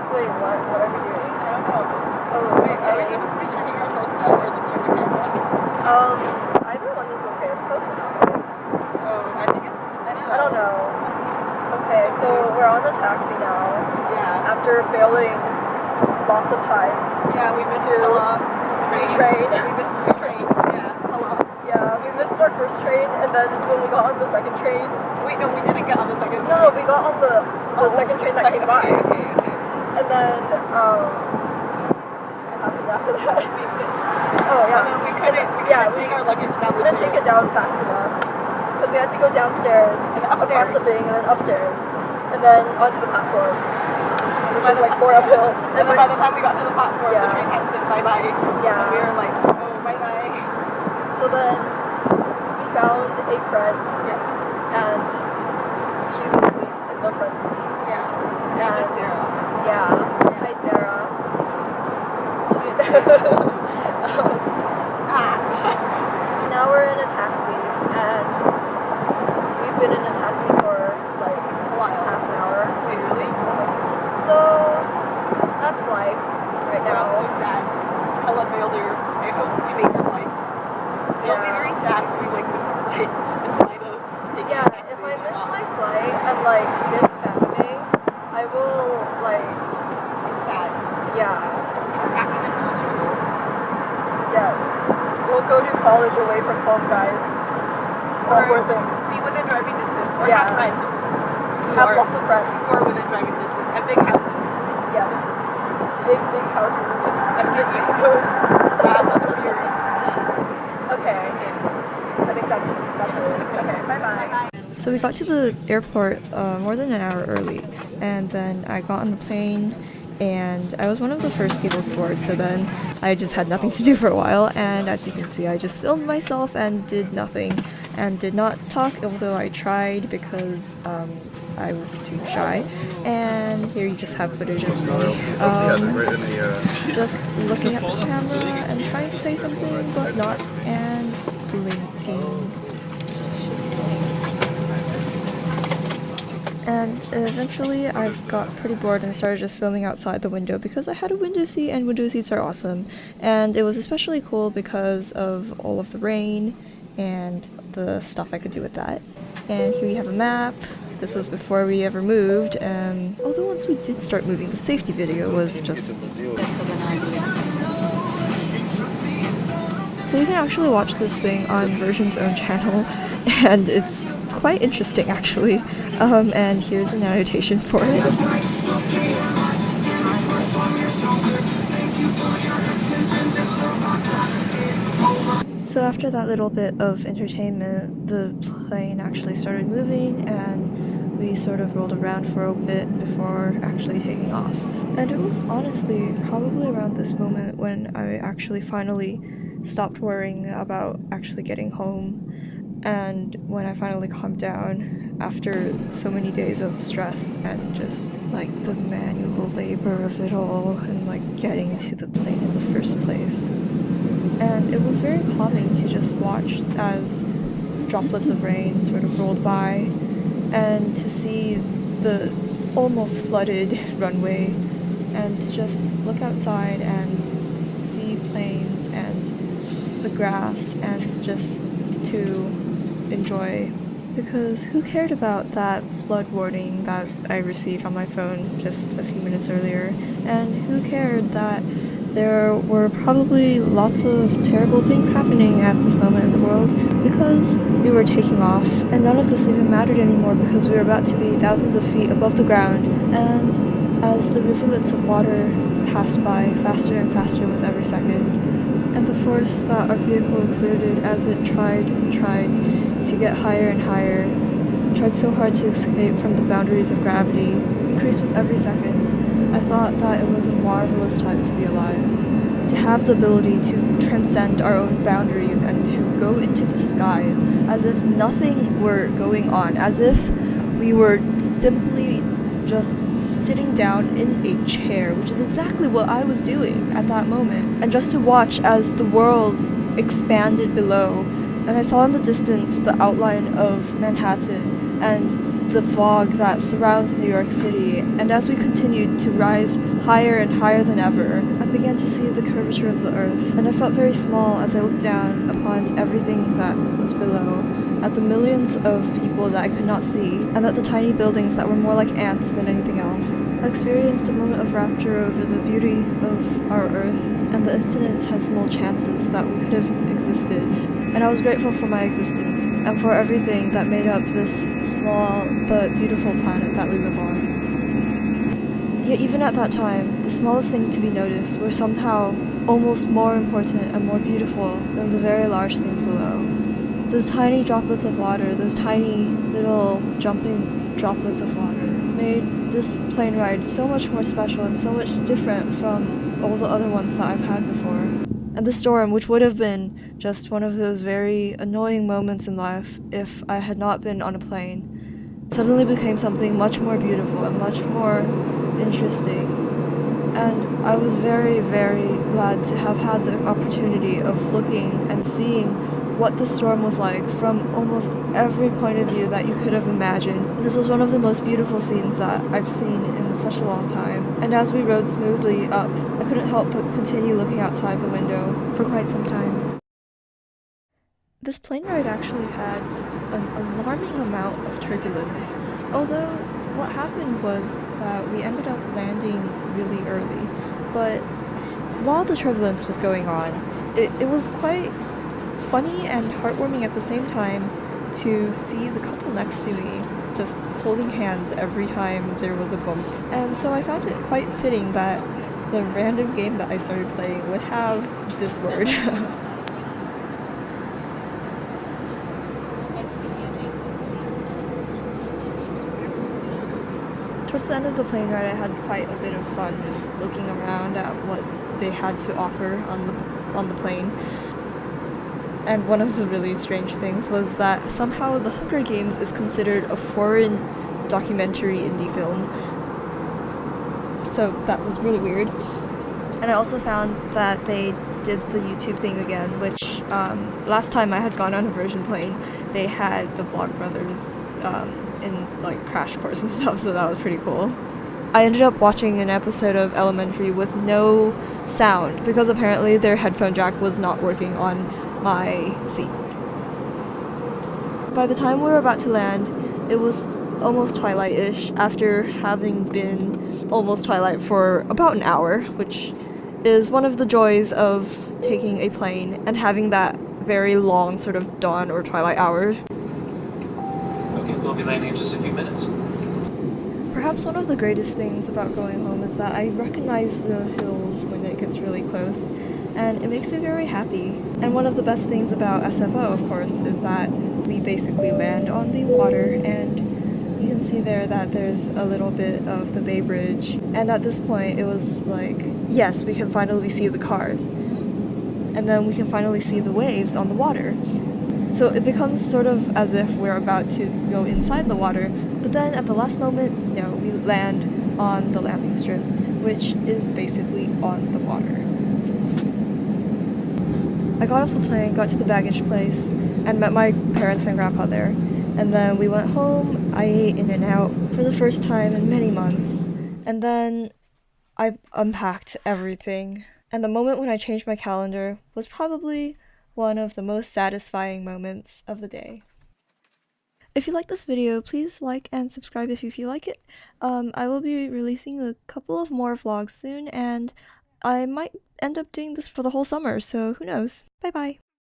Wait, what? What are we doing? I don't know. Oh, Wait, are we okay. supposed to be checking ourselves out or looking at the camera? Either one is okay. It's close enough. Oh, I think it's... I don't know. Okay, so we're on the taxi now. Yeah. After failing lots of times. Yeah, we missed To- hella trains. train. We missed 2 trains, yeah. Hella. Yeah, we missed our first train, and then when we got on the second train... Wait, no, we didn't get on the second train. No, we got on the second train that came by. Okay. And then, what happened after that? We missed. Oh, yeah. And then we couldn't take our luggage down the couldn't stairs. take it down fast enough. Because we had to go downstairs, And across upstairs. the thing, and then upstairs. And then onto the platform. Which by is the like ti- 4 uphill. And then by the time we got to the platform, Yeah. the train had been bye-bye. Yeah. And we were like, oh, bye-bye. So then we found a friend, Yes. and she's asleep in the front seat. Yeah. Her name is Sarah. Yeah. Hi, Sarah. She is Sarah. Now we're in a taxi, and we've been in a taxi for like A while. half an hour. Wait, really? So that's life right We're all now. so sad. Hella failure. I hope we make our flights. It'll be Yeah. very sad if we like miss our flights in spite of taking Yeah, a taxi if I to miss not. my flight and like miss family, I will like Sad. yeah, Our happiness is a struggle. yes. We'll go to college away from home, guys. All Or worth it. be within driving distance. Or Yeah. have friends who Have are lots of friends. who are within driving distance and big houses. Yes. Big houses. And The just East Coast. That's so weird. Okay. I think that's it. Okay. Bye. So we got to the airport more than an hour early, and then I got on the plane, and I was one of the first people to board, so then I just had nothing to do for a while, and as you can see, I just filmed myself and did nothing, and did not talk, although I tried because I was too shy. And here you just have footage of me just looking at the camera and trying to say something, but not, and blinking. And eventually I got pretty bored and started just filming outside the window because I had a window seat, and window seats are awesome. And it was especially cool because of all of the rain and the stuff I could do with that. And here you have a map. This was before we ever moved, although once we did start moving, the safety video was just... So you can actually watch this thing on Version's own channel, and it's quite interesting actually. And here's an annotation for it. So after that little bit of entertainment, the plane actually started moving, and we sort of rolled around for a bit before actually taking off. And it was honestly probably around this moment when I actually finally stopped worrying about actually getting home, and when I finally calmed down after so many days of stress and just like the manual labor of it all and like getting to the plane in the first place. And it was very calming to just watch as droplets of rain sort of rolled by, and to see the almost flooded runway, and to just look outside and see planes and the grass, and just to enjoy. Because who cared about that flood warning that I received on my phone just a few minutes earlier? And who cared that there were probably lots of terrible things happening at this moment in the world? Because we were taking off, and none of this even mattered anymore because we were about to be thousands of feet above the ground. And as the rivulets of water passed by faster and faster with every second, and the force that our vehicle exerted as it tried to get higher and higher, tried so hard to escape from the boundaries of gravity, increased with every second, I thought that it was a marvelous time to be alive. To have the ability to transcend our own boundaries and to go into the skies as if nothing were going on, as if we were simply just sitting down in a chair, which is exactly what I was doing at that moment, and just to watch as the world expanded below, and I saw in the distance the outline of Manhattan, and the fog that surrounds New York City, and as we continued to rise higher and higher than ever, I began to see the curvature of the earth, and I felt very small as I looked down upon everything that was below, at the millions of people that I could not see, and at the tiny buildings that were more like ants than anything else. I experienced a moment of rapture over the beauty of our earth, and the infinitesimal chances that we could have existed, and I was grateful for my existence, and for everything that made up this small but beautiful planet that we live on. Yet even at that time, the smallest things to be noticed were somehow almost more important and more beautiful than the very large things below. Those tiny droplets of water, those tiny little jumping droplets of water, made this plane ride so much more special and so much different from all the other ones that I've had before. And the storm, which would have been just one of those very annoying moments in life if I had not been on a plane, suddenly became something much more beautiful and much more interesting. And I was very, very glad to have had the opportunity of looking and seeing what the storm was like from almost every point of view that you could have imagined. This was one of the most beautiful scenes that I've seen in such a long time, and as we rode smoothly up, I couldn't help but continue looking outside the window for quite some time. This plane ride actually had an alarming amount of turbulence, although what happened was that we ended up landing really early, but while the turbulence was going on, it was quite funny and heartwarming at the same time to see the couple next to me just holding hands every time there was a bump. And so I found it quite fitting that the random game that I started playing would have this word. Towards the end of the plane ride, I had quite a bit of fun just looking around at what they had to offer on the plane. And one of the really strange things was that somehow The Hunger Games is considered a foreign documentary indie film. So that was really weird. And I also found that they did the YouTube thing again, which last time I had gone on a version plane, they had the Vlogbrothers in like Crash Course and stuff, so that was pretty cool. I ended up watching an episode of Elementary with no sound because apparently their headphone jack was not working on my seat. By the time we were about to land, it was almost twilight-ish after having been almost twilight for about an hour, which is one of the joys of taking a plane and having that very long sort of dawn or twilight hour. Okay, we'll be landing in just a few minutes. Perhaps one of the greatest things about going home is that I recognize the hills when it gets really close, and it makes me very happy. And one of the best things about SFO, of course, is that we basically land on the water, and you can see there that there's a little bit of the Bay Bridge. And at this point, it was like, yes, we can finally see the cars. And then we can finally see the waves on the water. So it becomes sort of as if we're about to go inside the water, but then at the last moment, no, we land on the landing strip, which is basically on the water. I got off the plane, got to the baggage place, and met my parents and grandpa there. And then we went home, I ate In-N-Out for the first time in many months. And then I unpacked everything. And the moment when I changed my calendar was probably one of the most satisfying moments of the day. If you like this video, please like and subscribe if you feel like it. I will be releasing a couple of more vlogs soon, and I might end up doing this for the whole summer, so who knows. Bye bye!